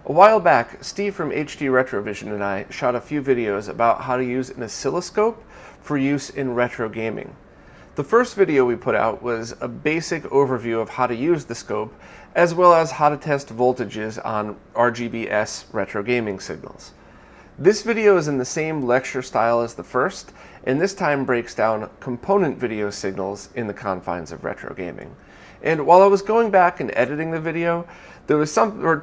A while back, Steve from HD RetroVision and I shot a few videos about how to use an oscilloscope for use in retro gaming. The first video we put out was a basic overview of how to use the scope, as well as how to test voltages on RGBS retro gaming signals. This video is in the same lecture style as the first, and this time breaks down component video signals in the confines of retro gaming. And while I was going back and editing the video, there was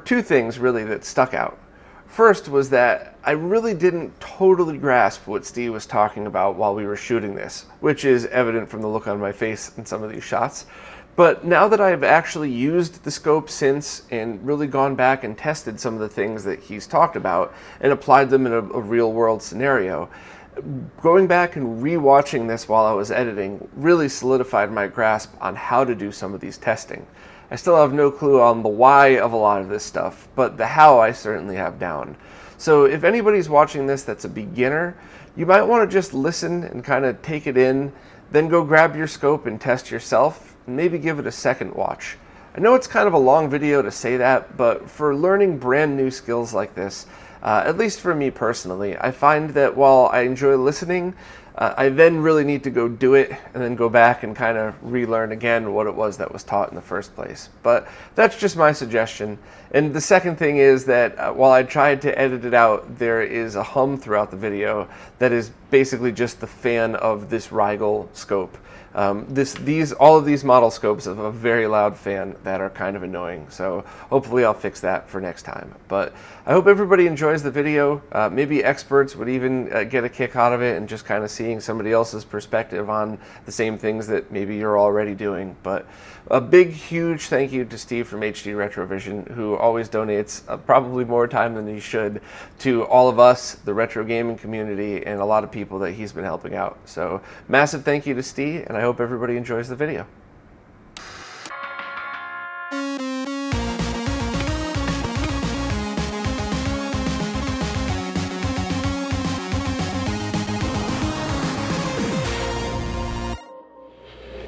two things really that stuck out. First was that I really didn't totally grasp what Steve was talking about while we were shooting this, which is evident from the look on my face in some of these shots. But now that I've actually used the scope since and really gone back and tested some of the things that he's talked about and applied them in a real world scenario, going back and re-watching this while I was editing really solidified my grasp on how to do some of these testing. I still have no clue on the why of a lot of this stuff, but the how I certainly have down. So if anybody's watching this that's a beginner, you might want to just listen and kind of take it in, then go grab your scope and test yourself, and maybe give it a second watch. I know it's kind of a long video to say that, but for learning brand new skills like this, at least for me personally, I find that while I enjoy listening, I then really need to go do it and then go back and kind of relearn again what it was that was taught in the first place. But that's just my suggestion. And the second thing is that while I tried to edit it out, there is a hum throughout the video that is basically just the fan of this Rigel scope. All of these model scopes have a very loud fan that are kind of annoying, so hopefully I'll fix that for next time. But I hope everybody enjoys the video. Maybe experts would even get a kick out of it and just kind of seeing somebody else's perspective on the same things that maybe you're already doing. But a big, huge thank you to Steve from HD RetroVision, who always donates probably more time than he should to all of us, the retro gaming community, and a lot of people that he's been helping out. So massive thank you to Steve, and I hope everybody enjoys the video.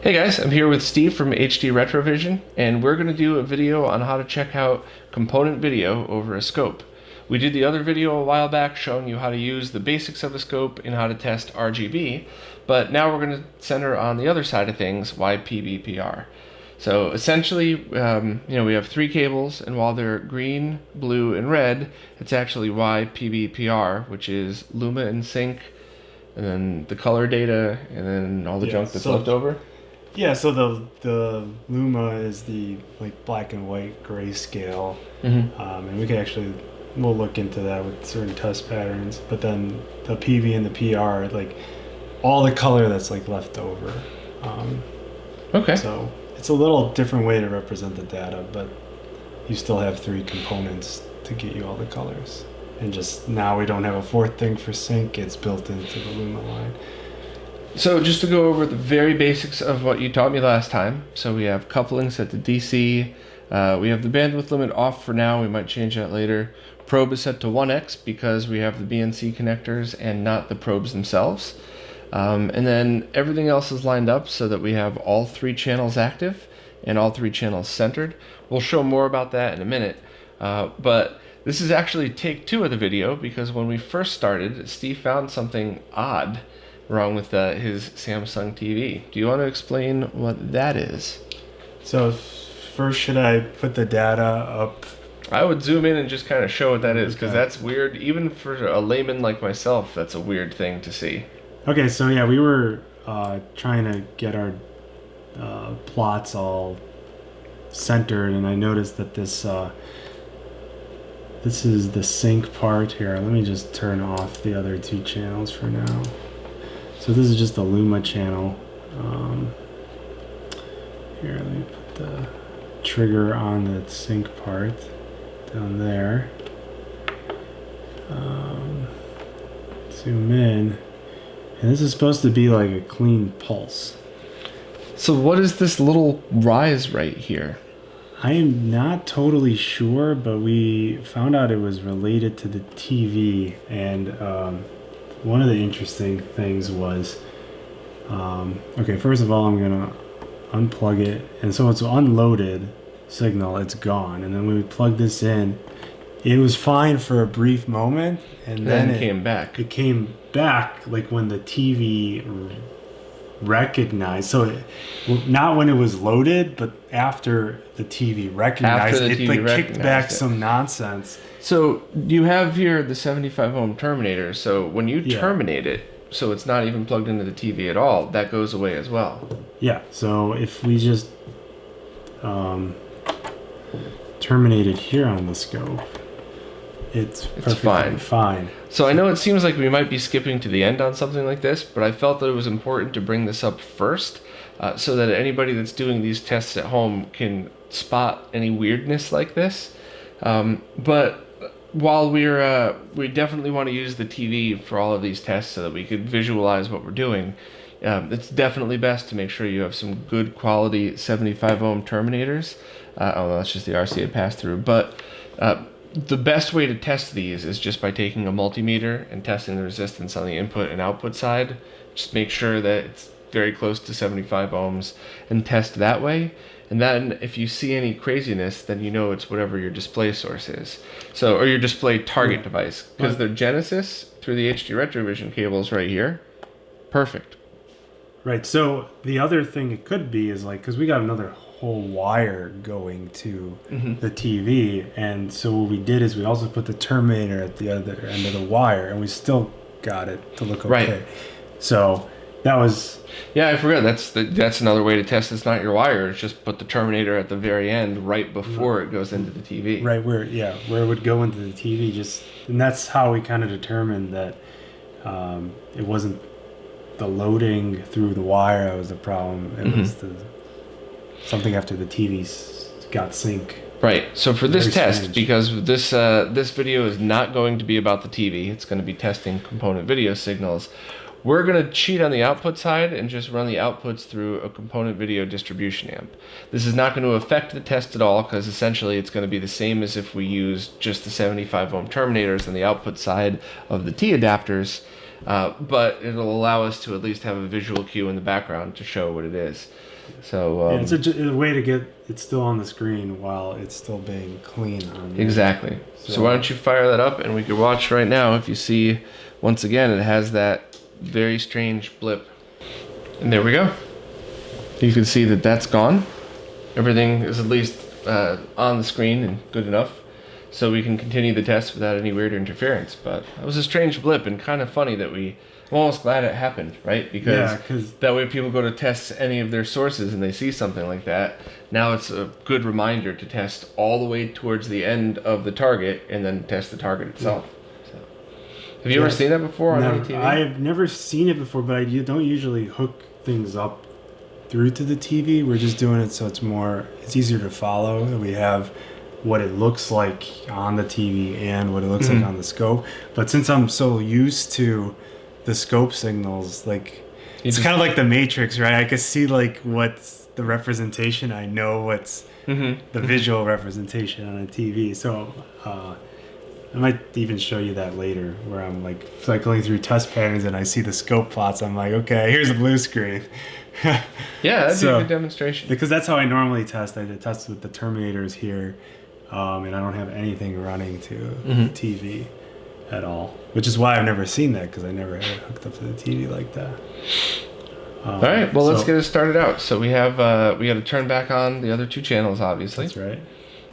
Hey guys, I'm here with Steve from HD RetroVision, and we're going to do a video on how to check out component video over a scope. We did the other video a while back showing you how to use the basics of a scope and how to test RGB, but now we're going to center on the other side of things, why PBPR. So essentially, we have three cables, and while they're green, blue, and red, it's actually why PBPR, which is Luma and Sync, and then the color data, and then all the junk that's left over. Yeah, so the Luma is the black and white grayscale, and we'll look into that with certain test patterns. But then the PV and the PR, all the color that's left over. Okay. So it's a little different way to represent the data, but you still have three components to get you all the colors. And just now we don't have a fourth thing for sync; it's built into the Luma line. So just to go over the very basics of what you taught me last time. So we have coupling set to DC. We have the bandwidth limit off for now. We might change that later. Probe is set to 1x because we have the BNC connectors and not the probes themselves. And then everything else is lined up so that we have all three channels active and all three channels centered. We'll show more about that in a minute. But this is actually take 2 of the video because when we first started, Steve found something odd wrong with his Samsung TV. Do you want to explain what that is? So first, should I put the data up? I would zoom in and just kind of show what that is, because that's weird. Even for a layman like myself, that's a weird thing to see. Okay, so yeah, we were trying to get our plots all centered, and I noticed that this is the sync part here. Let me just turn off the other 2 channels for now. So this is just the Luma channel. Here, let me put the trigger on the sync part down there. Zoom in. And this is supposed to be like a clean pulse. So what is this little rise right here? I am not totally sure, but we found out it was related to the TV, and one of the interesting things was, okay, first of all, I'm going to unplug it. And so it's unloaded signal, it's gone. And then when we plug this in, it was fine for a brief moment, and then it came back. It came back like when the TV recognized. So not when it was loaded, but after the TV recognized After the it, TV like kicked recognized back it. some nonsense. So you have here the 75 ohm terminator. So when you Yeah. terminate it, so it's not even plugged into the TV at all, that goes away as well. Yeah. So if we just terminate it here on the scope, it's perfectly fine. So I know it seems like we might be skipping to the end on something like this, but I felt that it was important to bring this up first, so that anybody that's doing these tests at home can spot any weirdness like this. But while we definitely want to use the TV for all of these tests so that we could visualize what we're doing, it's definitely best to make sure you have some good quality 75 ohm terminators. That's just the RCA pass-through. But the best way to test these is just by taking a multimeter and testing the resistance on the input and output side. Just make sure that it's very close to 75 ohms and test that way. And then if you see any craziness, then you know it's whatever your display source is. So, or your display target device. Because they're Genesis through the HD RetroVision cables right here. Perfect. Right. So the other thing it could be is like, because we got another whole wire going to the TV, and so what we did is we also put the terminator at the other end of the wire, and we still got it to look okay. Right. So that was... Yeah, I forgot. That's another way to test it's not your wire. It's just put the terminator at the very end, right before it goes into the TV. Right, where it would go into the TV. And that's how we kind of determined that it wasn't the loading through the wire that was the problem. It was something after the TV got sync. Right. So for this test, strange. because this video is not going to be about the TV, it's going to be testing component video signals. We're going to cheat on the output side and just run the outputs through a component video distribution amp. This is not going to affect the test at all, because essentially it's going to be the same as if we use just the 75 ohm terminators on the output side of the T adapters, but it'll allow us to at least have a visual cue in the background to show what it is. So it's a way to get it still on the screen while it's still being clean on there. Exactly. So why don't you fire that up, and we can watch right now. If you see, once again, it has that very strange blip. And there we go. You can see that that's gone. Everything is at least on the screen and good enough, so we can continue the test without any weird interference. But that was a strange blip, and kind of funny that I'm almost glad it happened, right? Because that way people go to test any of their sources and they see something like that. Now it's a good reminder to test all the way towards the end of the target and then test the target itself. So, have you ever seen that before on any TV? I've never seen it before, but I don't usually hook things up through to the TV. We're just doing it so it's easier to follow. We have what it looks like on the TV and what it looks like on the scope. But since I'm so used to the scope signals, like it's kind of like the Matrix, right? I can see like what's the representation. I know what's the visual representation on a TV. So I might even show you that later, where I'm like cycling through test patterns and I see the scope plots. I'm like, okay, here's a blue screen. Yeah, that'd be a good demonstration. Because that's how I normally test. I test with the terminators here, and I don't have anything running to TV at all, which is why I've never seen that, because I never had it hooked up to the TV like that. All right, well, let's get it started out. So we have we got to turn back on the other two channels, obviously. That's right.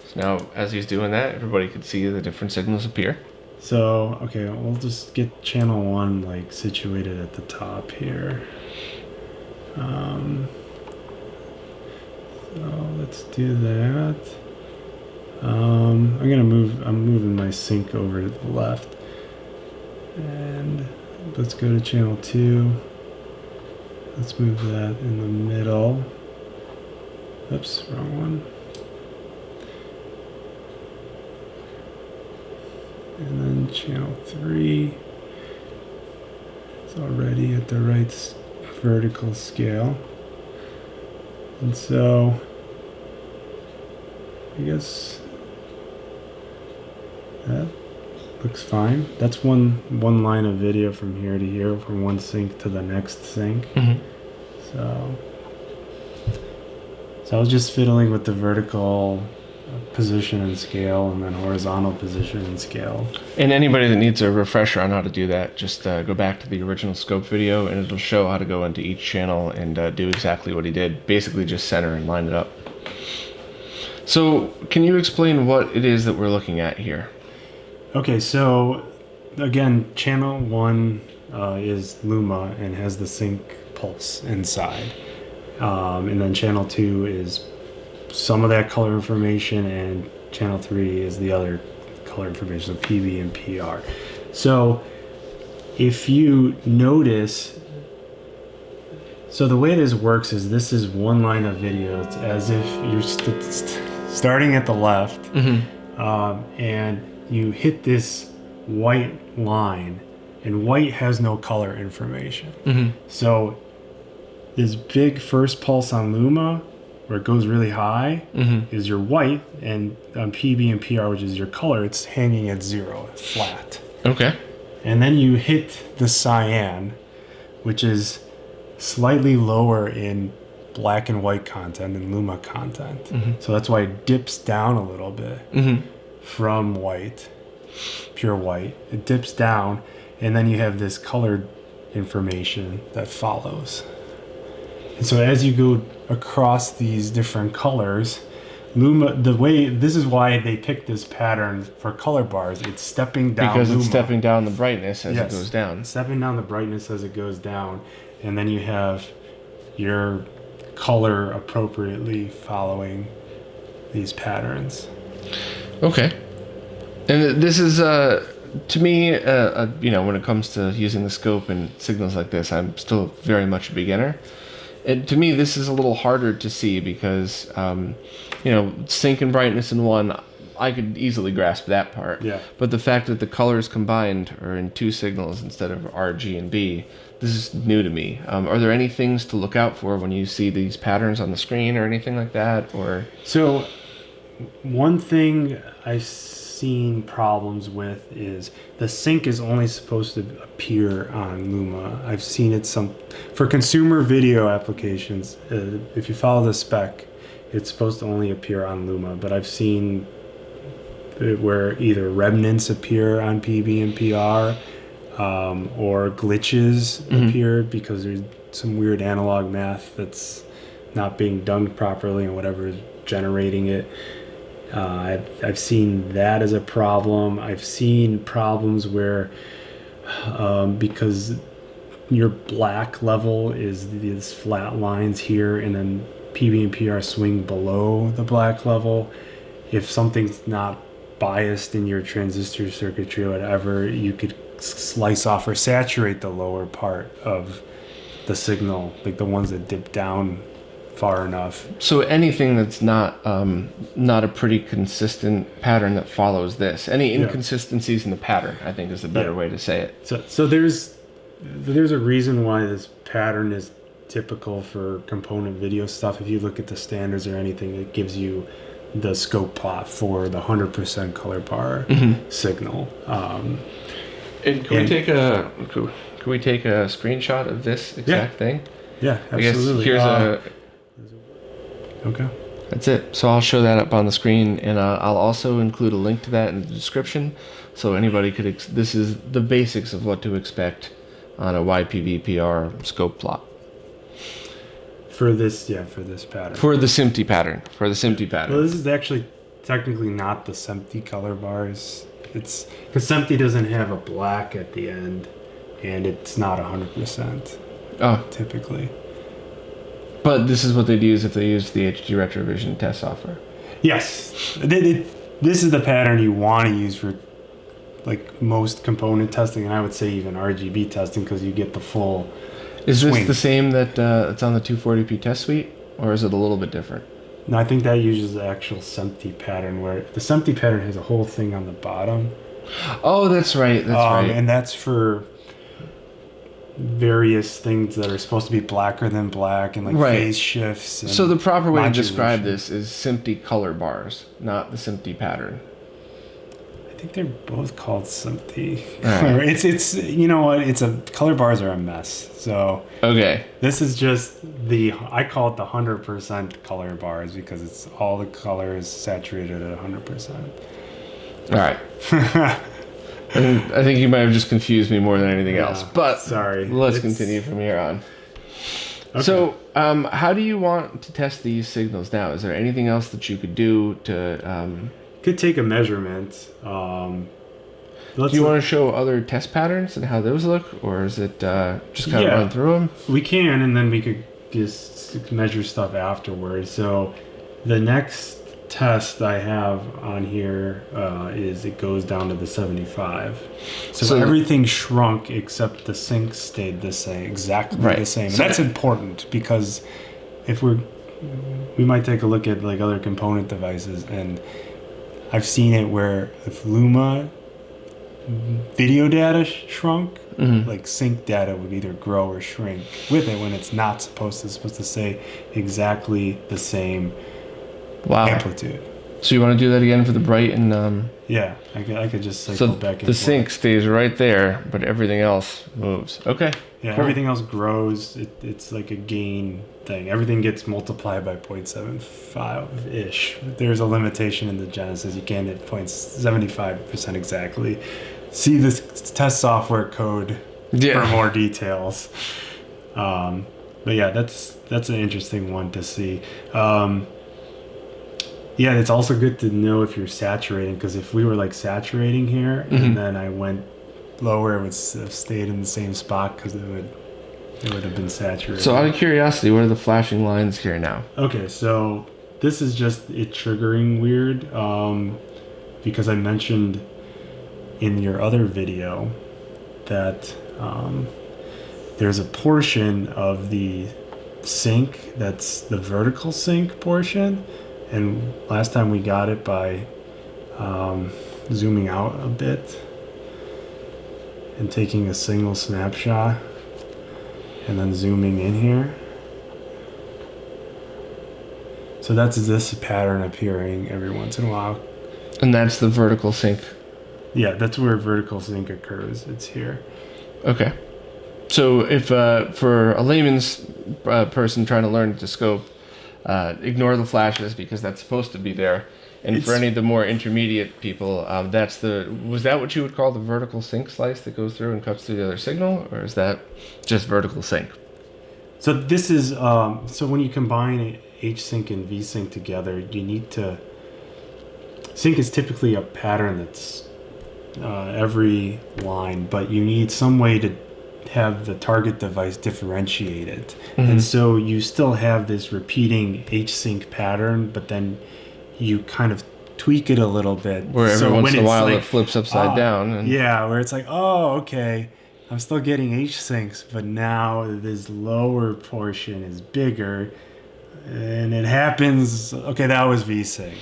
So now, as he's doing that, everybody could see the different signals appear. So okay, we'll just get channel 1 like situated at the top here. So let's do that. I'm moving my sync over to the left. And let's go to channel 2. Let's move that in the middle. Oops, wrong one. And then channel 3 is already at the right vertical scale. And so I guess that looks fine. That's one line of video from here to here, from one sync to the next sync. So I was just fiddling with the vertical position and scale, and then horizontal position and scale. And anybody that needs a refresher on how to do that, just go back to the original scope video, and it'll show how to go into each channel and do exactly what he did. Basically just center and line it up. So can you explain what it is that we're looking at here? Okay, so again, channel 1 is Luma and has the sync pulse inside. And then channel 2 is some of that color information, and channel 3 is the other color information, so PB and PR. So if you notice, so the way this works is this is one line of video. It's as if you're starting at the left, and you hit this white line, and white has no color information. So this big first pulse on Luma, where it goes really high, is your white, and on PB and PR, which is your color, it's hanging at 0, it's flat. Okay. And then you hit the cyan, which is slightly lower in black and white content and Luma content. So that's why it dips down a little bit from white, pure white. It dips down, and then you have this colored information that follows. And so as you go across these different colors, Luma, this is why they picked this pattern for color bars. It's stepping down because Luma. It's stepping down the brightness as it goes down. Stepping down the brightness as it goes down, and then you have your color appropriately following these patterns. Okay. And this is to me, when it comes to using the scope and signals like this, I'm still very much a beginner. And to me, this is a little harder to see because, sync and brightness in one, I could easily grasp that part. Yeah. But the fact that the colors combined are in 2 signals instead of R, G, and B, this is new to me. Are there any things to look out for when you see these patterns on the screen or anything like that? Or so, one thing I've seen problems with is the sync is only supposed to appear on Luma. I've seen it for consumer video applications. If you follow the spec, it's supposed to only appear on Luma, but I've seen where either remnants appear on PB and PR, or glitches appear because there's some weird analog math that's not being done properly and whatever is generating it. I've seen that as a problem. I've seen problems where because your black level is these flat lines here, and then PB and PR swing below the black level. If something's not biased in your transistor circuitry or whatever, you could slice off or saturate the lower part of the signal, like the ones that dip down far enough. So anything that's not a pretty consistent pattern that follows this, any inconsistencies in the pattern, I think is the better way to say it. So there's a reason why this pattern is typical for component video stuff. If you look at the standards or anything, it gives you the scope plot for the 100% color bar signal. And can we take a screenshot of this exact thing? Yeah, absolutely. I guess here's Okay. That's it. So I'll show that up on the screen, and I'll also include a link to that in the description, so anybody could. This is the basics of what to expect on a YPV-PR scope plot. For this pattern. For the SMPTE pattern. Well, this is actually technically not the SMPTE color bars. It's because SMPTE doesn't have a black at the end, and it's not 100%. Oh, typically. But this is what they'd use if they used the HD RetroVision test software. Yes, this is the pattern you want to use for like most component testing, and I would say even RGB testing, because you get the full. Is this the same that it's on the 240p test suite, or is it a little bit different? No, I think that uses the actual SMPTE pattern, where the SMPTE pattern has a whole thing on the bottom. Oh, that's right. That's right. And that's for various things that are supposed to be blacker than black, and like phase shifts. And so the proper way to describe this is SMPTE color bars, not the SMPTE pattern. I think they're both called something. Right. It's you know what? Color bars are a mess. So Okay. this is just I call it the 100% color bars because it's all the color is saturated at 100%. All right. And I think you might have just confused me more than anything else. But sorry. Let's continue from here on. Okay. So, how do you want to test these signals now? Is there anything else that you could do to? Could take a measurement. Do you want to show other test patterns and how those look, or is it just kind of run through them? We can, and then we could just measure stuff afterwards. So, the next test I have on here is it goes down to the 75. So everything shrunk except the sync stayed the same, exactly the same. And that's important because if we might take a look at like other component devices, and I've seen it where if Luma video data shrunk, like sync data would either grow or shrink with it when it's not supposed to. It's supposed to stay exactly the same amplitude. So you want to do that again for the bright and yeah, I could just cycle back and forth. The sync stays right there, but everything else moves. Okay. Yeah, cool. Everything else grows. It's like a gain thing. Everything gets multiplied by 0.75-ish. There's a limitation in the Genesis. You can't hit 0.75% exactly. See this test software code for more details. But yeah, that's an interesting one to see. Yeah, it's also good to know if you're saturating, because if we were like saturating here and then I went lower, it would have stayed in the same spot because it would have been saturated. So out of curiosity, what are the flashing lines here now? Okay, so this is just it triggering weird because I mentioned in your other video that there's a portion of the sync that's the vertical sync portion. And last time we got it by zooming out a bit and taking a single snapshot and then zooming in here. So that's this pattern appearing every once in a while. And that's the vertical sync? Yeah, that's where vertical sync occurs. It's here. Okay. So if for a layman's person trying to learn to scope, ignore the flashes because that's supposed to be there. And for any of the more intermediate people, was that what you would call the vertical sync slice that goes through and cuts through the other signal, or is that just vertical sync? So this is so when you combine H sync and V sync together, you need to sync is typically a pattern that's every line, but you need some way to have the target device differentiated. And so you still have this repeating H-sync pattern, but then you kind of tweak it a little bit. Where every once in a while it flips upside down. And yeah, where it's like, oh, okay, I'm still getting H-syncs, but now this lower portion is bigger. And it happens, okay, that was V-sync.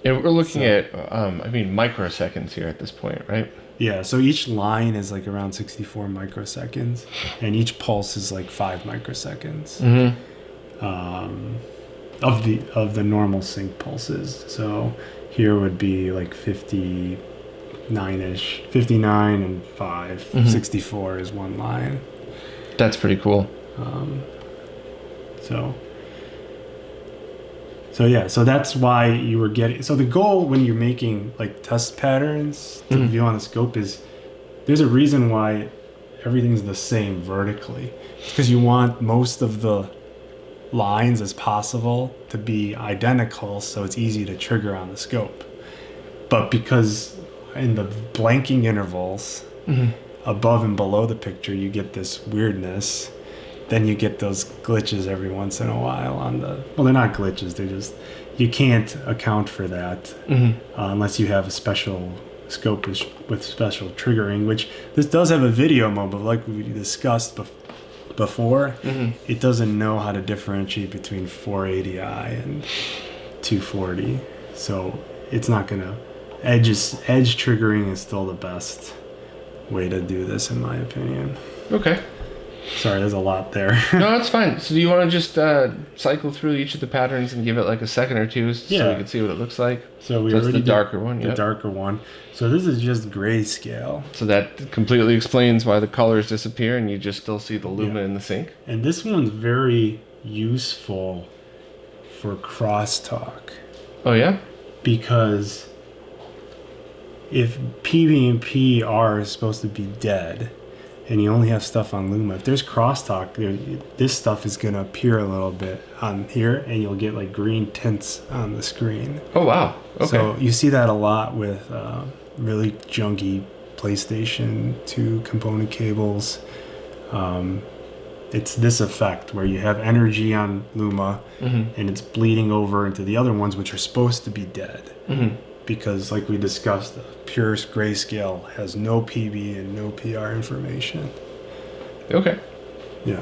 And we're looking at, microseconds here at this point, right? Yeah, so each line is like around 64 microseconds, and each pulse is like 5 microseconds of the normal sync pulses. So here would be like 59-ish, 59 and 5, 64 is one line. That's pretty cool. So that's why you were getting. So the goal when you're making like test patterns to view on the scope is there's a reason why everything's the same vertically. It's because you want most of the lines as possible to be identical, so it's easy to trigger on the scope. But because in the blanking intervals above and below the picture, you get this weirdness. Then you get those glitches every once in a while well, they're not glitches, they're just, you can't account for that unless you have a special scope with special triggering, which this does have a video mode, but like we discussed before, it doesn't know how to differentiate between 480i and 240. So it's not gonna, edge triggering is still the best way to do this in my opinion. Okay. Sorry, there's a lot there. No, that's fine. So do you want to just cycle through each of the patterns and give it like a second or two so we can see what it looks like? So that's the darker one. The darker one. So this is just grayscale. So that completely explains why the colors disappear and you just still see the luma in the sync. And this one's very useful for crosstalk. Oh yeah? Because if PV and PR is supposed to be dead, and you only have stuff on Luma, if there's crosstalk, this stuff is going to appear a little bit on here, and you'll get like green tints on the screen. Oh, wow. Okay. So you see that a lot with really junky PlayStation 2 component cables. It's this effect where you have energy on Luma, and it's bleeding over into the other ones, which are supposed to be dead. Because like we discussed, pure grayscale has no PB and no PR information. Okay. Yeah.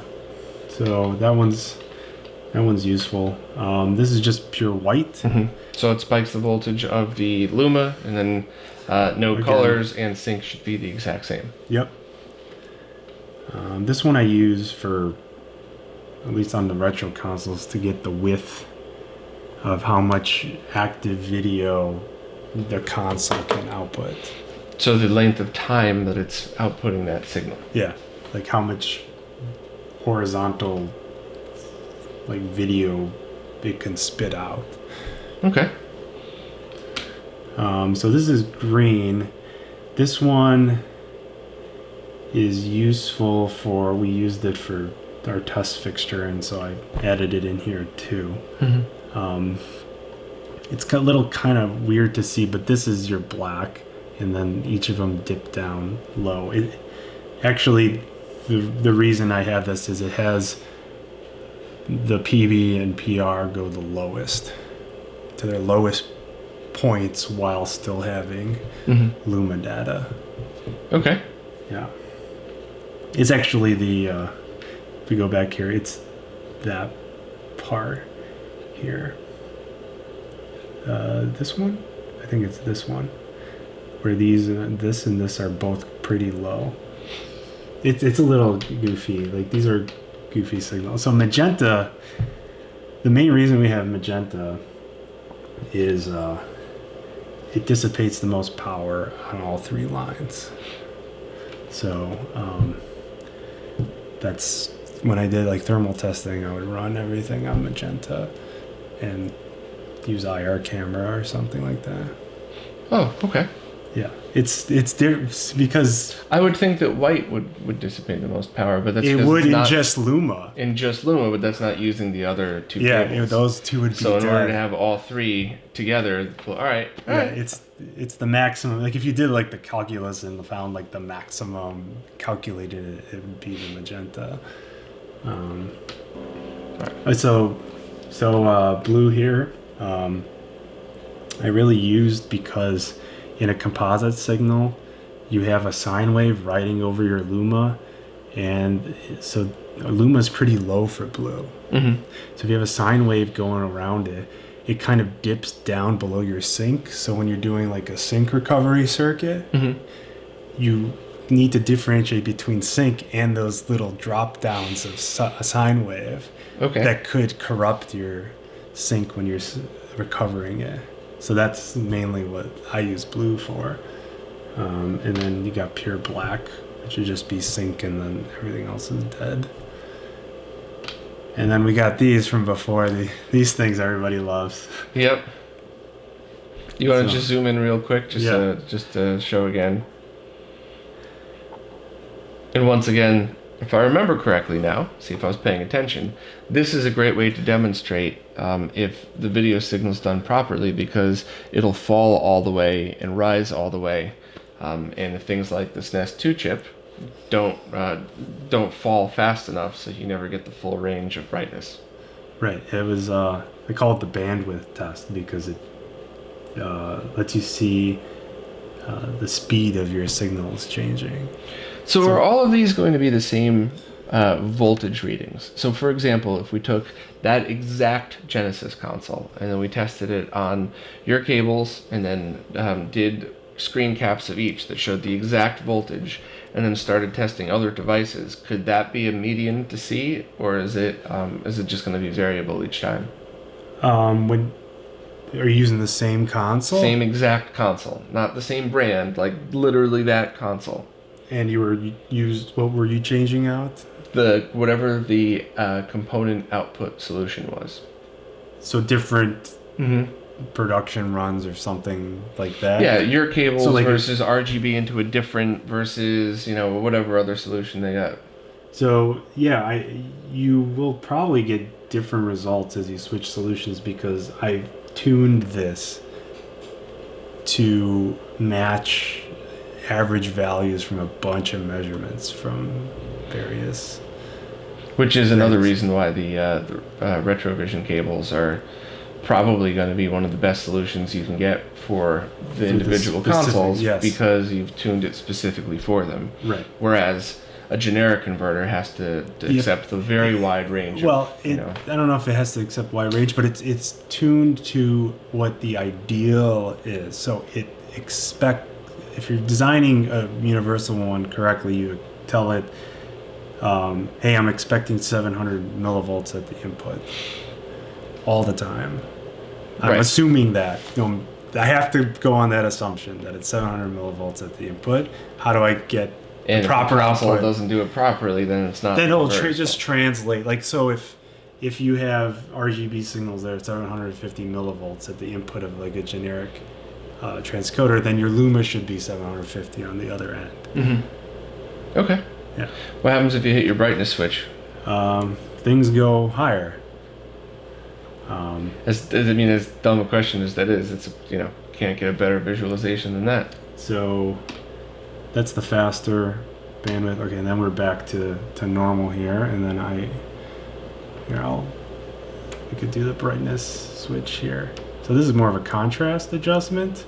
So that one's useful. This is just pure white. So it spikes the voltage of the luma, and then no colors and sync should be the exact same. Yep. This one I use for, at least on the retro consoles, to get the width of how much active video the console can output. So the length of time that it's outputting that signal. Yeah, like how much horizontal like video it can spit out. Okay. So this is green. This one is useful for, we used it for our test fixture, and so I added it in here too. It's a little kind of weird to see, but this is your black, and then each of them dip down low. It actually, the reason I have this is it has the PV and PR go the lowest, to their lowest points while still having Luma data. Okay. Yeah. It's actually the, if we go back here, it's that part here. This one? I think it's this one. Where these, this and this are both pretty low. It's a little goofy. Like, these are goofy signals. So magenta, the main reason we have magenta is it dissipates the most power on all three lines. So that's when I did like thermal testing, I would run everything on magenta and use IR camera or something like that. Oh, okay. Yeah, it's because I would think that white would dissipate the most power, but that's it would in just Luma. In just Luma, but that's not using the other two cables. cables. Those two would be so in dead. order to have all three together, well, all right. It's the maximum. Like if you did like the calculus and found like the maximum calculated, it would be the magenta. So blue here, I really used because in a composite signal, you have a sine wave riding over your luma, and so luma is pretty low for blue. So if you have a sine wave going around it, it kind of dips down below your sync. So when you're doing like a sync recovery circuit, you need to differentiate between sync and those little drop downs of a sine wave that could corrupt your sync when you're recovering it. So that's mainly what I use blue for. And then you got pure black, which would just be sync, and then everything else is dead. And then we got these from before. These things everybody loves. Yep. You want to just zoom in real quick, just to show again. And once again, if I remember correctly now, see if I was paying attention, this is a great way to demonstrate if the video signal's done properly, because it'll fall all the way and rise all the way. And if things like the SNES 2 chip don't fall fast enough, so you never get the full range of brightness. Right. It was they call it the bandwidth test because it lets you see the speed of your signals changing. So are all of these going to be the same voltage readings? So for example, if we took that exact Genesis console and then we tested it on your cables and then did screen caps of each that showed the exact voltage, and then started testing other devices, could that be a median to see, or is it just going to be variable each time? When are you using the same console? Same exact console, not the same brand, like literally that console. And what were you changing out? Whatever the component output solution was. So different production runs or something like that? Yeah, your cables So, like, versus RGB into a different versus, whatever other solution they got. So yeah, you will probably get different results as you switch solutions because I tuned this to match average values from a bunch of measurements from various. Which is another reason why the RetroVision cables are probably going to be one of the best solutions you can get for the individual consoles, yes. because you've tuned it specifically for them. Right. Whereas a generic converter has to accept the very wide range. Well, I don't know if it has to accept wide range, but it's tuned to what the ideal is. So if you're designing a universal one correctly, you tell it, hey, I'm expecting 700 millivolts at the input all the time. I'm assuming that. I have to go on that assumption that it's 700 millivolts at the input. How do I get the proper output? If the console output? doesn't do it properly, then it's not. Then it'll just translate. Like, so if you have RGB signals that are 750 millivolts at the input of like a generic transcoder, then your Luma should be 750 on the other end. Mm-hmm. Okay. Yeah. What happens if you hit your brightness switch? Things go higher. As dumb a question as that is, it's can't get a better visualization than that. So that's the faster bandwidth. Okay, and then we're back to normal here, and then we could do the brightness switch here. So this is more of a contrast adjustment,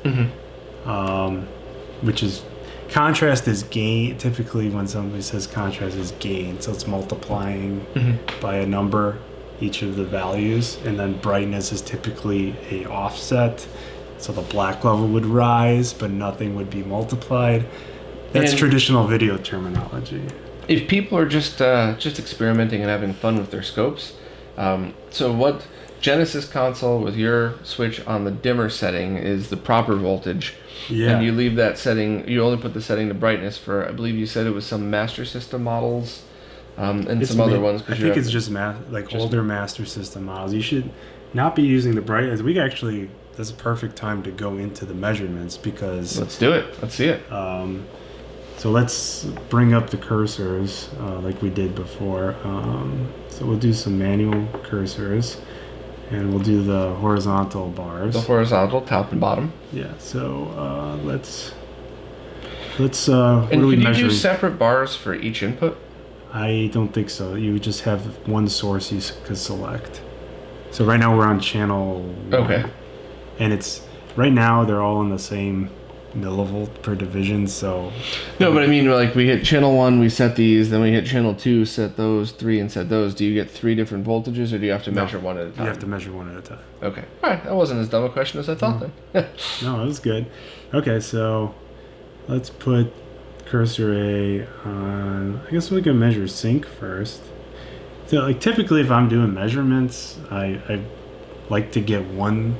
which is contrast is gain. Typically, when somebody says contrast is gain, so it's multiplying by a number each of the values, and then brightness is typically a offset, so the black level would rise, but nothing would be multiplied. That's traditional video terminology. If people are just experimenting and having fun with their scopes, so what Genesis console with your switch on the dimmer setting is the proper voltage. Yeah. And you leave that setting, you only put the setting to brightness for, I believe you said it was some Master System models, and some other ones. I think it's just older Master System models. You should not be using the brightness. That's a perfect time to go into the measurements because... Let's do it. Let's see it. So let's bring up the cursors like we did before. So we'll do some manual cursors. And we'll do the horizontal bars. The horizontal, top and bottom. Yeah. So let's. And could you do separate bars for each input? I don't think so. You would just have one source you could select. So right now we're on channel 1. Okay. And it's right now they're all in the same millivolt per division. So. No, but I mean, like we hit channel 1, we set these, then we hit channel 2, set those, 3, and set those. Do you get 3 different voltages, or do you have to measure one at a time? You have to measure one at a time. Okay. All right. That wasn't as dumb a question as I thought then. No, it was good. Okay, so let's put cursor A on. I guess we can measure sync first. So, like, typically, if I'm doing measurements, I like to get one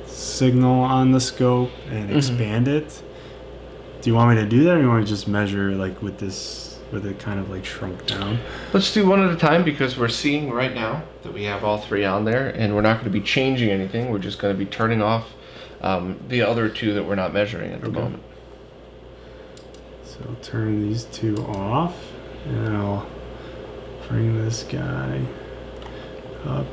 signal on the scope and expand it. Do you want me to do that, or you want to just measure like with it kind of like shrunk down? Let's do one at a time, because we're seeing right now that we have all 3 on there, and we're not going to be changing anything. We're just going to be turning off the other 2 that we're not measuring at the moment. So I'll turn these 2 off, and I'll bring this guy up.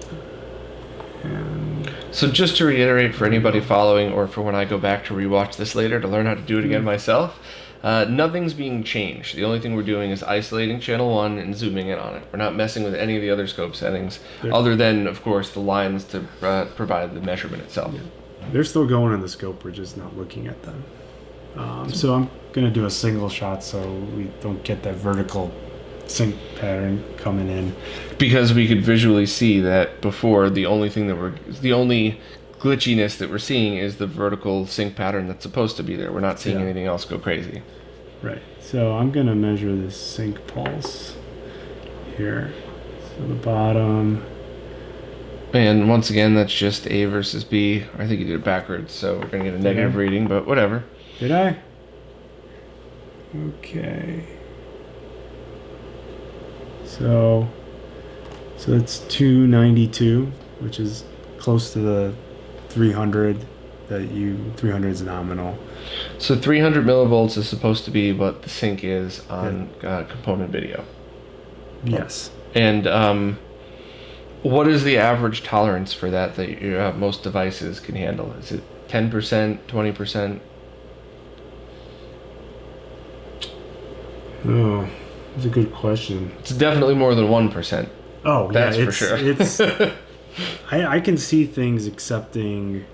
And so just to reiterate for anybody following, or for when I go back to rewatch this later to learn how to do it again myself, nothing's being changed. The only thing we're doing is isolating channel 1 and zooming in on it. We're not messing with any of the other scope settings, other than, of course, the lines to provide the measurement itself. Yeah. They're still going in the scope, we're just not looking at them. So I'm going to do a single shot so we don't get that vertical sync pattern coming in, because we could visually see that before the only glitchiness that we're seeing is the vertical sync pattern that's supposed to be there. We're not seeing Yeah. anything else go crazy. Right. So I'm going to measure this sync pulse here. So the bottom. And once again, that's just A versus B. I think you did it backwards, so we're going to get a negative reading, but whatever. Did I? Okay. So it's 292, which is close to the 300 300 is nominal. So 300 millivolts is supposed to be what the sync is on component video. Yes. And what is the average tolerance for that your most devices can handle? Is it 10%, 20%? Oh, that's a good question. It's definitely more than 1%. Oh, that's yeah, for sure. It's I can see things accepting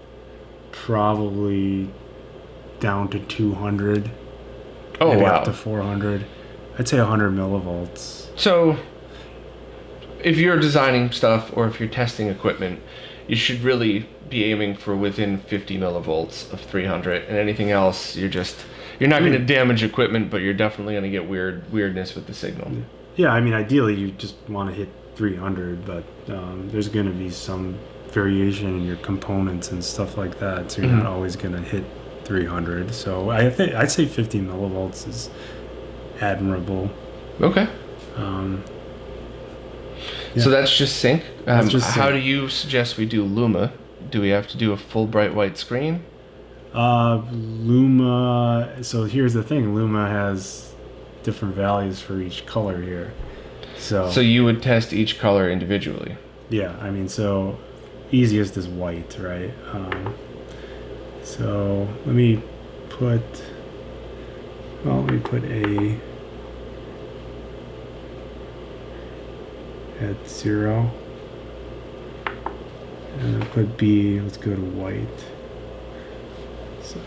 probably down to 200. Oh, maybe wow. up to 400. I'd say 100 millivolts. So if you're designing stuff or if you're testing equipment, you should really be aiming for within 50 millivolts of 300, and anything else you're not going to damage equipment, but you're definitely going to get weirdness with the signal. Yeah, I mean, ideally you just want to hit 300, but there's going to be some variation in your components and stuff like that, so you're not always going to hit 300. So I'd say 50 millivolts is admirable. Okay. Yeah. So that's just sync. That's just how sync. do you suggest we do Luma? Do we have to do a full bright white screen? Luma. So here's the thing. Luma has different values for each color here. So you would test each color individually. yeah, I mean, so easiest is white, right? So let me put A at 0. And then put B, let's go to white. So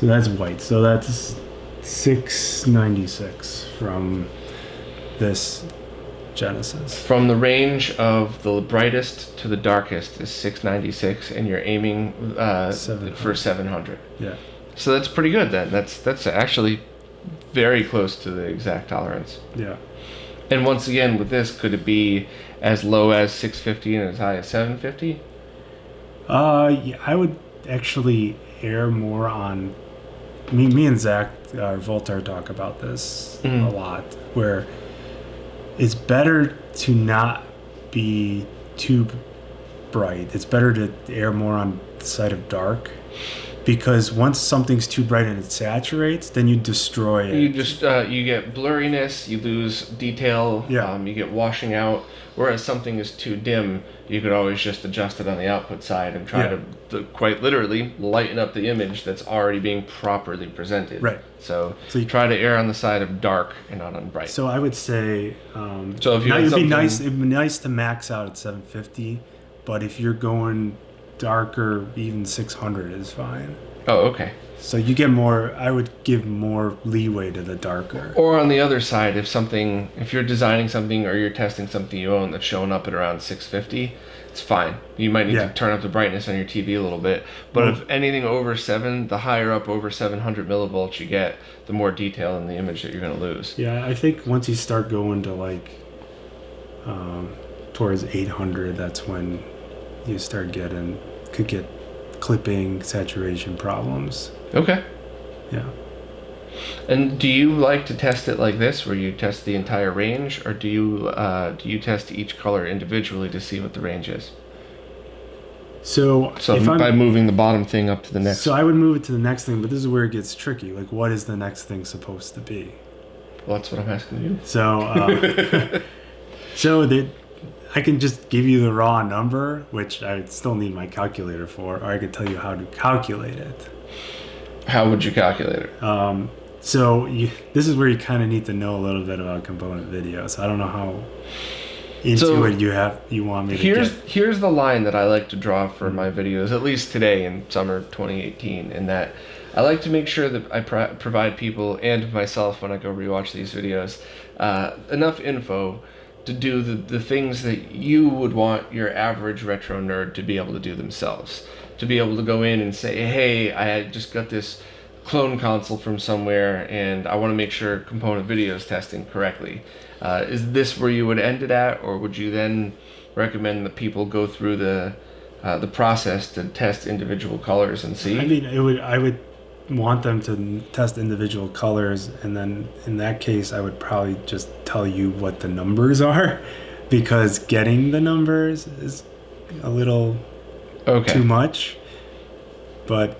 that's white. So that's 696 from this Genesis. From the range of the brightest to the darkest is 696, and you're aiming for 700. Yeah. So that's pretty good then. That's actually very close to the exact tolerance. Yeah. And once again, with this, could it be as low as 650 and as high as 750? Yeah, I would actually err more on me and Zach Voltaire talk about this a lot, where it's better to not be too bright. It's better to err more on the side of dark, because once something's too bright and it saturates, then you destroy it. You just you get blurriness, you lose detail, you get washing out. Whereas something is too dim, you could always just adjust it on the output side and try to quite literally lighten up the image that's already being properly presented. Right. So you try to err on the side of dark and not on bright. So I would say, so if you it'd be nice to max out at 750, but if you're going darker, even 600 is fine. Oh, okay. So you get more. I would give more leeway to the darker. Or on the other side, if you're designing something or you're testing something you own that's showing up at around 650, it's fine. You might need to turn up the brightness on your TV a little bit. But if anything over 7, the higher up over 700 millivolts you get, the more detail in the image that you're going to lose. Yeah, I think once you start going to like towards 800, that's when you could get clipping, saturation problems. Okay. Yeah. And do you like to test it like this, where you test the entire range, or do you test each color individually to see what the range is? So by moving the bottom thing up to the next. So I would move it to the next thing, but this is where it gets tricky. Like, what is the next thing supposed to be? Well, that's what I'm asking you. So, I can just give you the raw number, which I still need my calculator for, or I can tell you how to calculate it. How would you calculate it? This is where you kind of need to know a little bit about component video. So I don't know how into it you want me to get. Here's the line that I like to draw for my videos, at least today in summer 2018, in that I like to make sure that I provide people and myself when I go rewatch these videos enough info to do the things that you would want your average retro nerd to be able to do themselves. To be able to go in and say, hey, I just got this clone console from somewhere and I want to make sure component video is testing correctly. Is this where you would end it at, or would you then recommend that people go through the process to test individual colors and see? I mean, I would want them to test individual colors, and then in that case I would probably just tell you what the numbers are, because getting the numbers is a little too much. But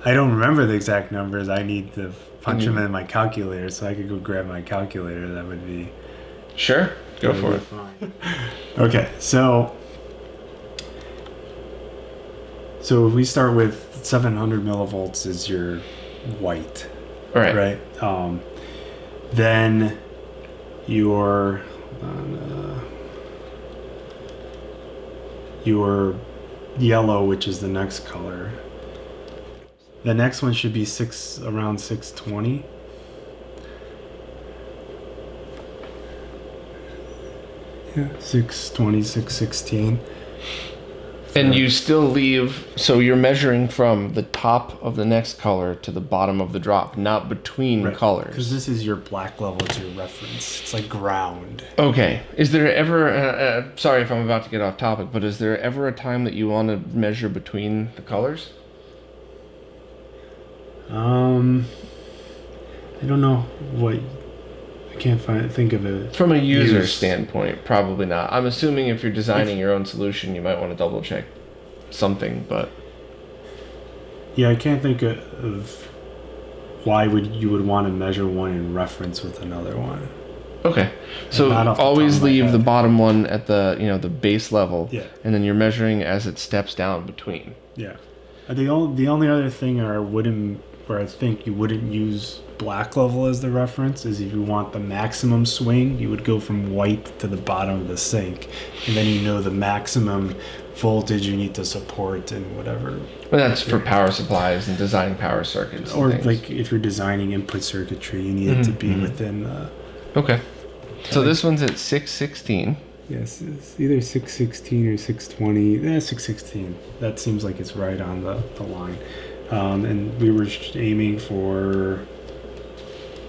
I don't remember the exact numbers. I need to punch them in my calculator, so I could go grab my calculator. That would be sure. Go for it. Fine. Okay, so if we start with 700 millivolts is your white, right? Then your yellow, which is the next color. The next one should be around 620. Yeah, 620, 616. And you still leave, so you're measuring from the top of the next color to the bottom of the drop, not between colors. Because this is your black level, it's your reference. It's like ground. Okay. Is there ever, sorry if I'm about to get off topic, but is there ever a time that you want to measure between the colors? I don't know what... I can't think of it. From a user standpoint, probably not. I'm assuming if you're designing your own solution, you might want to double check something, but... Yeah, I can't think of why you would want to measure one in reference with another one. Okay. So always leave the bottom one at the, the base level, and then you're measuring as it steps down between. Yeah. The only other thing where I think you wouldn't use black level as the reference is if you want the maximum swing, you would go from white to the bottom of the sink, and then the maximum voltage you need to support and whatever. Well, that's for power supplies and designing power circuits. Or like if you're designing input circuitry, you need it to be within. Okay. So this one's at 616. Yes, it's either 616 or 620. 616. That seems like it's right on the line. And we were aiming for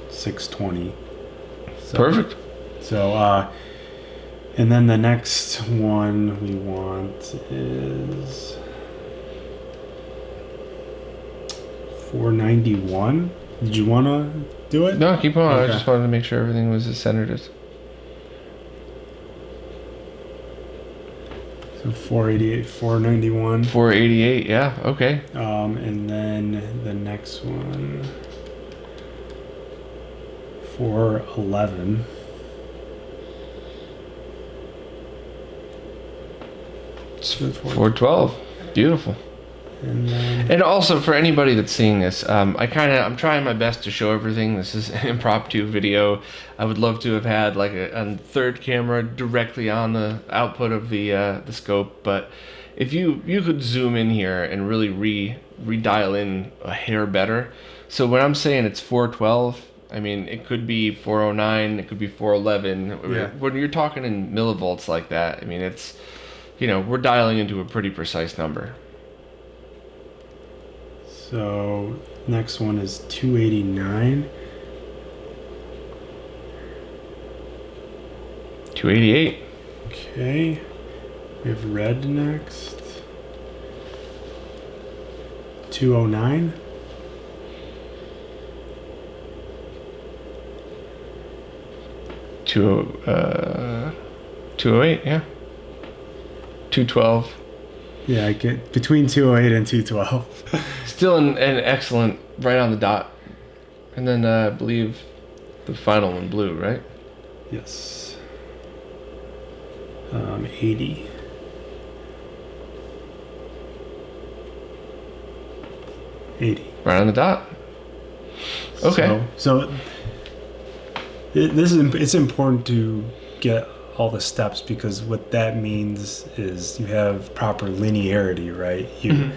620. So, perfect. So, and then the next one we want is 491. Did you want to do it? No, keep on. Okay. I just wanted to make sure everything was as centered as. So 488, 491. 488, yeah, okay. And then the next one, 411. It's 412. Beautiful. And also for anybody that's seeing this, I'm trying my best to show everything. This is an impromptu video. I would love to have had like a third camera directly on the output of the scope, but if you could zoom in here and really redial in a hair better. So when I'm saying it's 412, I mean it could be 409, it could be 411. Yeah. When you're talking in millivolts like that, I mean it's, we're dialing into a pretty precise number. So next one is 289. 288. Okay. We have red next. 209. 208, yeah. 212. Yeah, I get between 208 and 212. Still an excellent, right on the dot. And then I believe the final one, blue, right? Yes. 80. 80. Right on the dot. Okay. So it's important to get all the steps, because what that means is you have proper linearity, right? You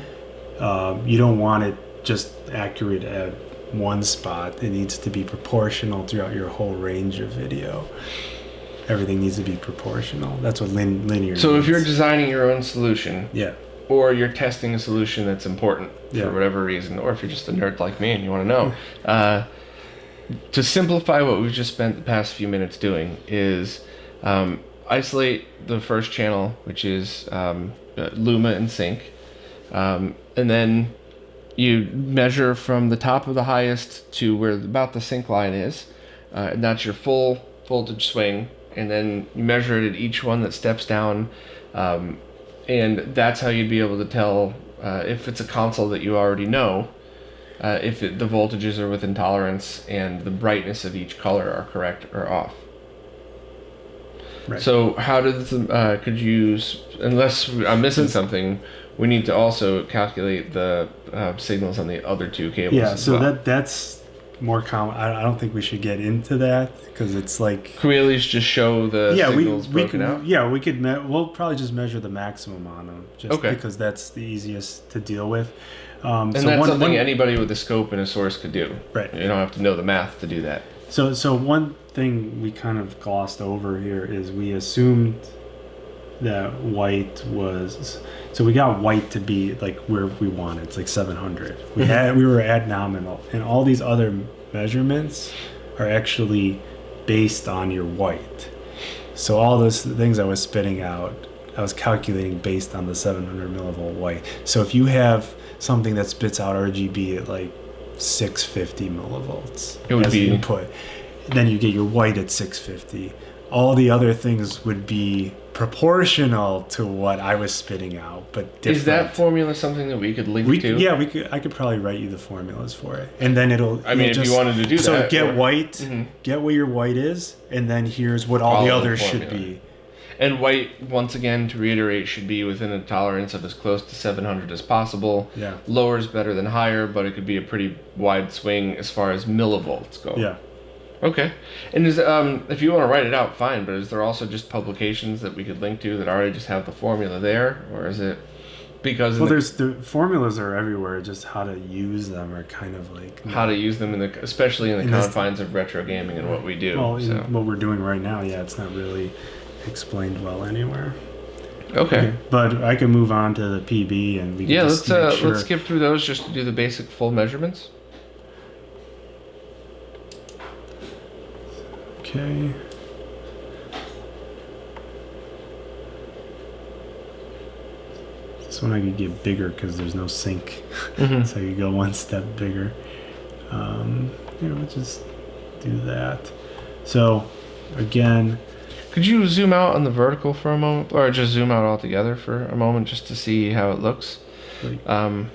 don't want it just accurate at one spot. It needs to be proportional throughout your whole range of video. everything needs to be proportional. That's what linear So means. if you're designing your own solution, yeah, or you're testing a solution that's important Yeah. for whatever reason, or if you're just a nerd like me and you want to know, to simplify what we've just spent the past few minutes doing is isolate the first channel, which is luma and sync, and then you measure from the top of the highest to where about the sync line is, and that's your full voltage swing, and then you measure it at each one that steps down, and that's how you'd be able to tell if it's a console that you already know, if the voltages are within tolerance and the brightness of each color are correct or off. right. So how does could you, unless I'm missing something, we need to also calculate the signals on the other two cables. Yeah, as so well. that's more common. I don't think we should get into that because it's like Can we at least just show the signals broken out? Yeah, we could. We'll probably just measure the maximum on them, just Okay. because that's the easiest to deal with. And so that's something anybody with a scope and a source could do. Right. You don't have to know the math to do that. So one thing we kind of glossed over here is we assumed that white was. So we got white to be like where we wanted. It's like 700. We were at nominal, and all these other measurements are actually based on your white. So all those things I was spitting out, I was calculating based on the 700 millivolt white. So if you have something that spits out RGB at like 650 millivolts It would as be input, then you get your white at 650. All the other things would be proportional to what I was spitting out, but different. Is that formula something that we could link to? Yeah, we could. I could probably write you the formulas for it, and then it'll. I mean, if you wanted to do so that. get or- white, Mhm. get what your white is, and then here's what all the Follow the others should formula. be. And white, once again, to reiterate, should be within a tolerance of as close to 700 as possible. Yeah. Lower is better than higher, but it could be a pretty wide swing as far as millivolts go. Yeah. Okay. And is if you want to write it out, fine. But is there also just publications that we could link to that already just have the formula there, or is it because Well, there's the formulas are everywhere. Just how to use them are kind of like how to use them especially in the In this- confines of retro gaming and what we do? well, in so. what we're doing right now. Yeah, it's not really explained well anywhere. Okay. But I can move on to the PB, and we can Yeah, just make sure. let's skip through those just to do the basic full measurements. Okay. This one I could get bigger because there's no sync, so you go one step bigger. Here, we'll just do that. So, again, Could you zoom out on the vertical for a moment, or just zoom out altogether for a moment, just to see how it looks? like, Um,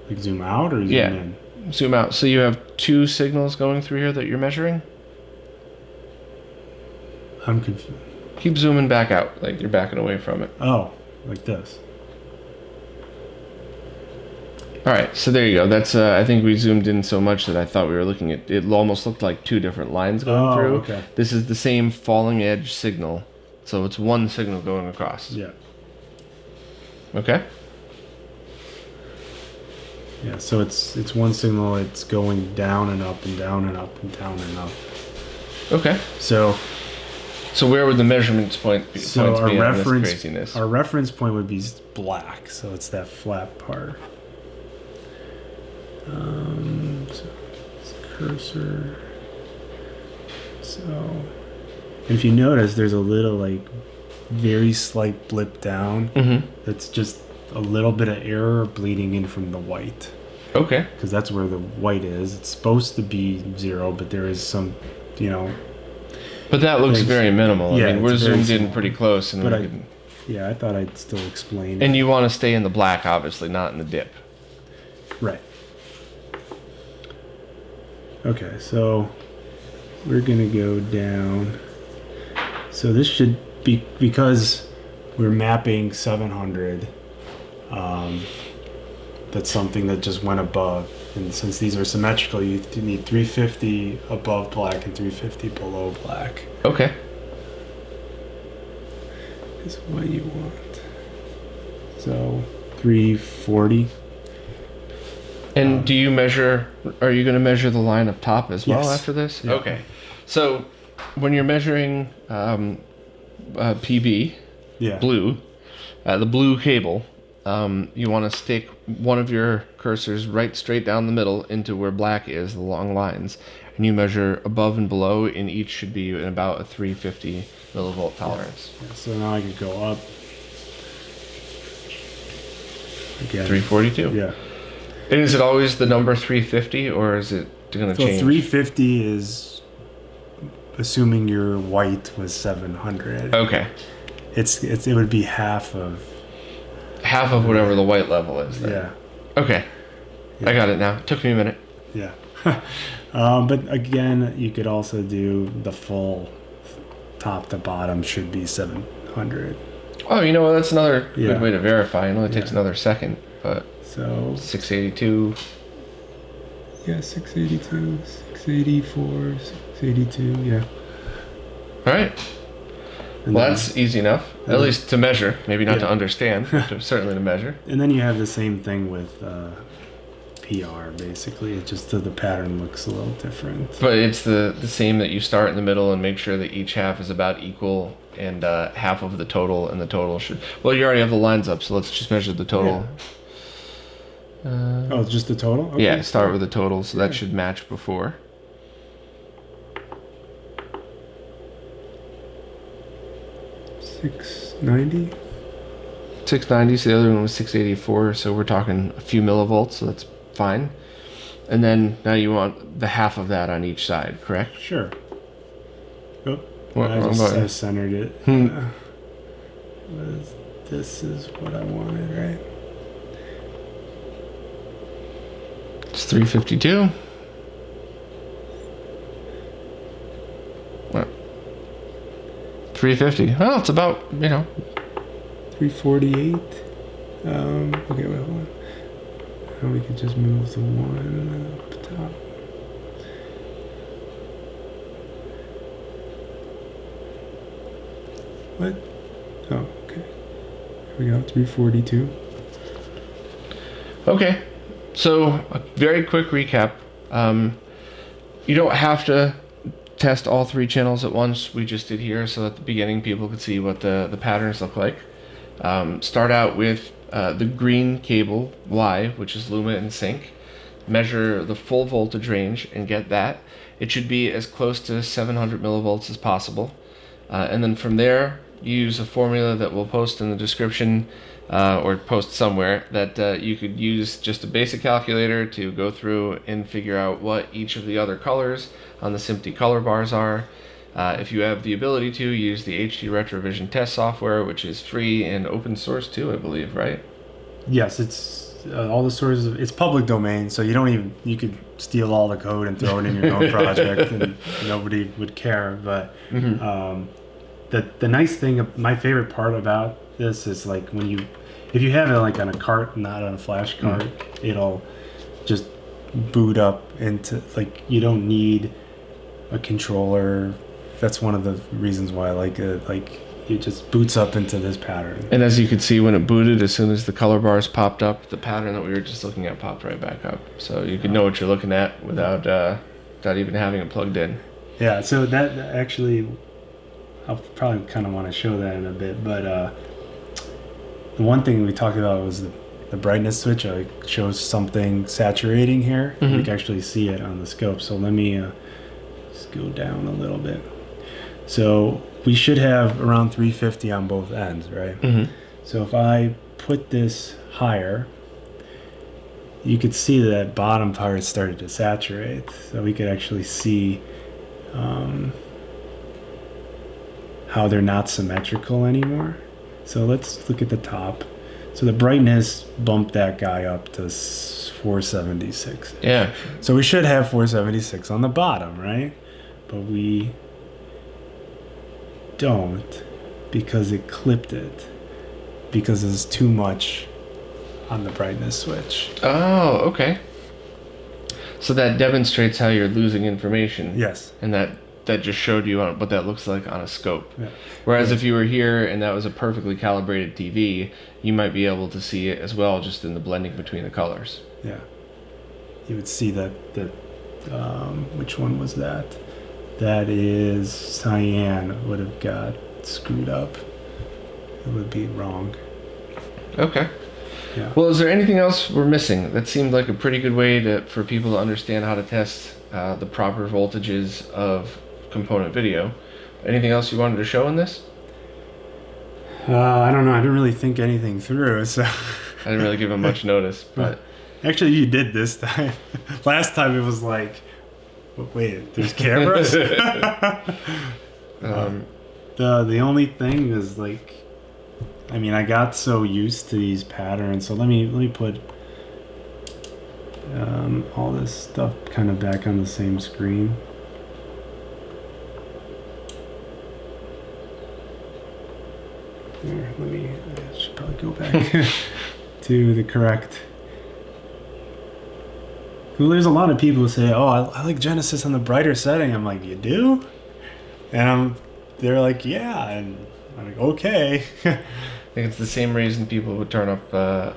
like zoom out or zoom yeah. in? Zoom out. So you have two signals going through here that you're measuring. I'm confused. Keep zooming back out, like you're backing away from it. Oh, like this. All right, so there you go. That's I think we zoomed in so much that I thought we were looking at it. Almost looked like two different lines going through. Okay. This is the same falling edge signal, so it's one signal going across. Yeah. Okay. Yeah. So it's one signal. It's going down and up and down and up and down and up. Okay. So So where would the measurements points our be on this reference craziness? our reference point would be black. So it's that flat part. So it's cursor. So if you notice, there's a little like very slight blip down. Mm-hmm. That's just a little bit of error bleeding in from the white, Okay. because that's where the white is. It's supposed to be 0, but there is some, But that looks Thanks. very minimal. Yeah, I mean, we're it's very zoomed in small. pretty close, and But we could, yeah, I thought I'd still explain. and you want to stay in the black, obviously, not in the dip. Right. Okay, so we're gonna go down. So this should be, because we're mapping 700. That's something that just went above, and since these are symmetrical, you need 350 above black and 350 below black. Okay. Is what you want. So 340. And do you measure? Are you going to measure the line up top as well Yes. after this? Yeah. Okay. So when you're measuring PB, Yeah. blue, the blue cable, you want to stick one of your cursors right straight down the middle into where black is, the long lines, and you measure above and below, and each should be in about a 350 millivolt tolerance. Yeah, so now I could go up. Again. 342. Yeah. And is it always the number 350, or is it going to So change? 350 is assuming your white was 700. Okay. It would be half of Whatever the white level is then. Yeah. Okay. Yeah. I got it now. It took me a minute. Yeah. But again, you could also do the full top to bottom should be 700. Oh, you know what? That's another Yeah. good way to verify. It only takes another second, but So 682. yeah, 682, 684, 682, yeah. All right. And Well, then, that's easy enough, at least to measure. Maybe not Yeah. to understand, but certainly to measure. and then you have the same thing with PR, basically. It just the pattern looks a little different. But it's the same that you start in the middle and make sure that each half is about equal and half of the total, and the total should... Well, you already have the lines up, so let's just measure the total. Oh, it's just the total? Okay. Yeah, start with the total, so that should match before. $690. 690, so the other one was 684, so we're talking a few millivolts, so that's fine. And then now you want the half of that on each side, correct? Sure. Oh, What, I wrong just button. centered it. Hmm. This is what I wanted, right? It's 352. What? 350. Well, it's about, 348. Okay, wait, hold on. Now we could just move the one up top. What? Oh, okay. Here we go, 342. Okay, so a very quick recap. You don't have to test all three channels at once. We just did here, so at the beginning people could see what the patterns look like. Start out with the green cable Y, which is Luma in sync. Measure the full voltage range and get that. It should be as close to 700 millivolts as possible. And then from there, use a formula that we'll post in the description or post somewhere that you could use just a basic calculator to go through and figure out what each of the other colors on the SMPTE color bars are. If you have the ability to, use the HD RetroVision test software, which is free and open source too, I believe, right? Yes, it's all the sources. It's public domain, so you could steal all the code and throw it in your own project, and nobody would care. But the nice thing, my favorite part about this is like if you have it like on a cart, not on a flash cart, it'll just boot up into you don't need a controller. That's one of the reasons why I like it. It just boots up into this pattern. And as you could see, when it booted, as soon as the color bars popped up, the pattern that we were just looking at popped right back up. So you can know what you're looking at without even having it plugged in. Yeah, so that actually, I'll probably kind of want to show that in a bit. But the one thing we talked about was the brightness switch. It shows something saturating here. Mm-hmm. You can actually see it on the scope. So let me just go down a little bit. So we should have around 350 on both ends, right? Mm-hmm. So if I put this higher, you could see that bottom part started to saturate. So we could actually see how they're not symmetrical anymore. So let's look at the top. So the brightness bumped that guy up to 476. Yeah. So we should have 476 on the bottom, right? But we don't, because it clipped it, because there's too much on the brightness switch. Oh, okay. So that demonstrates how you're losing information. Yes. And that just showed you what that looks like on a scope. Yeah. Whereas if you were here and that was a perfectly calibrated TV, you might be able to see it as well, just in the blending between the colors. Yeah. You would see that which one was that? That is cyan would have got screwed up. It would be wrong. Okay. Yeah. Well, is there anything else we're missing? That seemed like a pretty good way for people to understand how to test the proper voltages of component video. Anything else you wanted to show in this? I don't know. I didn't really think anything through, so. I didn't really give him much notice, but. Actually, you did this time. Last time it was like, wait, there's cameras? The only thing is like, I mean, I got so used to these patterns, so let me put all this stuff kind of back on the same screen. Here, I should probably go back to the correct. Well, there's a lot of people who say, "Oh, I like Genesis on the brighter setting." I'm like, "You do?" And they're like, "Yeah," and I'm like, "Okay." I think it's the same reason people would turn up, the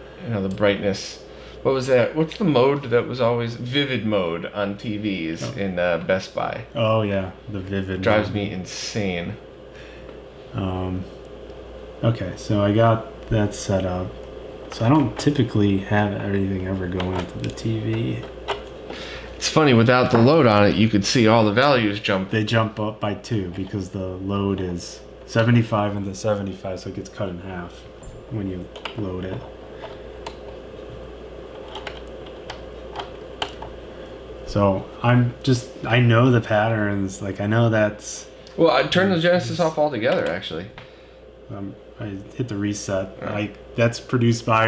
brightness. What was that? What's the mode that was always vivid mode on TVs in Best Buy? Oh yeah, the vivid drives mode. me insane. Okay, so I got that set up. So I don't typically have everything ever go into the TV. It's funny, without the load on it, you could see all the values jump. They jump up by 2 because the load is 75 into 75, so it gets cut in half when you load it. So I know the patterns, like I know that's... Well, I turned the Genesis off altogether, actually. I hit the reset. That's produced by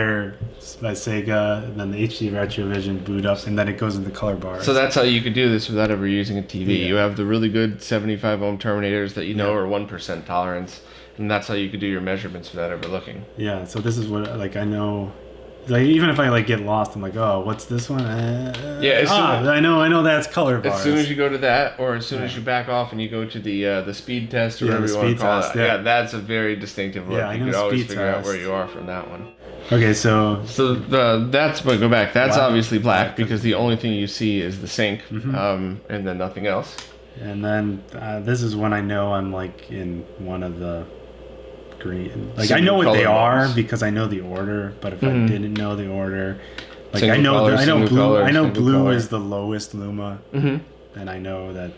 Sega, and then the HD Retrovision boot up, and then it goes into color bars. So that's how you could do this without ever using a TV. Yeah. You have the really good 75 ohm terminators that you know are 1% tolerance, and that's how you could do your measurements without ever looking. Yeah, so this is what I know. Like even if I get lost, I'm like, oh, what's this one? I know that's color bars. As soon as you go to that, or as soon as you back off and you go to the speed test or whatever you want to call it, that's a very distinctive look. You could always figure out where you are from that one. Okay, so go back. That's obviously black because the only thing you see is the sync, and then nothing else. And then this is when I know I'm like in one of the green. Like I know what they are because I know the order. But if I didn't know the order, like I know blue is the lowest luma, and I know that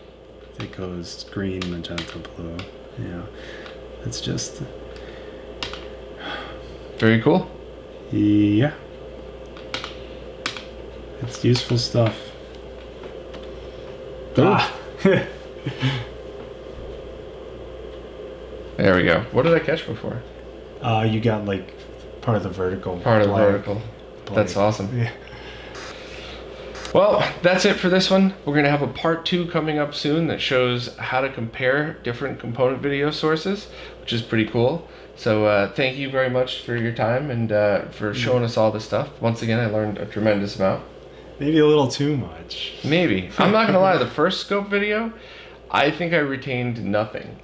it goes green, magenta, blue. Yeah, it's just very cool. Yeah, it's useful stuff. There we go. What did I catch before? You got like part of the vertical. That's awesome. Yeah. Well, that's it for this one. We're going to have a part 2 coming up soon that shows how to compare different component video sources, which is pretty cool. So thank you very much for your time and for showing us all this stuff. Once again, I learned a tremendous amount. Maybe a little too much. Maybe. I'm not going to lie, the first scope video, I think I retained nothing.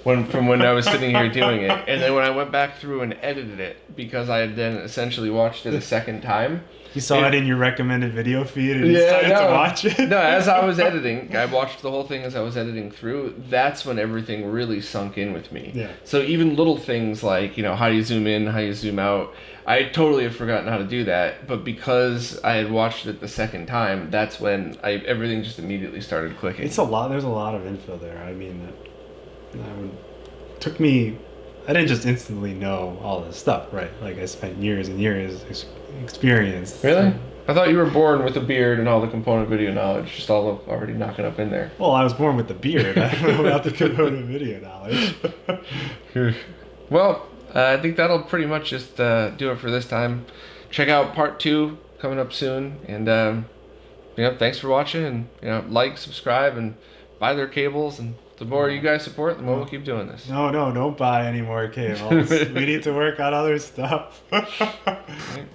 From when I was sitting here doing it. And then when I went back through and edited it, because I had then essentially watched it a second time. You saw it in your recommended video feed and you decided to watch it? No, as I was editing, I watched the whole thing as I was editing through. That's when everything really sunk in with me. Yeah. So even little things like, how you zoom in, how you zoom out, I totally had forgotten how to do that. But because I had watched it the second time, that's when everything just immediately started clicking. There's a lot of info there. I mean, took me. I didn't just instantly know all this stuff, right? Like I spent years and years experience. Really? I thought you were born with a beard and all the component video knowledge, just all already knocking up in there. Well, I was born with the beard. I don't know about the component video knowledge. Well, I think that'll pretty much just do it for this time. Check out part 2 coming up soon, and thanks for watching, and like, subscribe, and buy their cables, and the more you guys support, the more we'll keep doing this. No, don't buy any more cables. We need to work on other stuff. Right.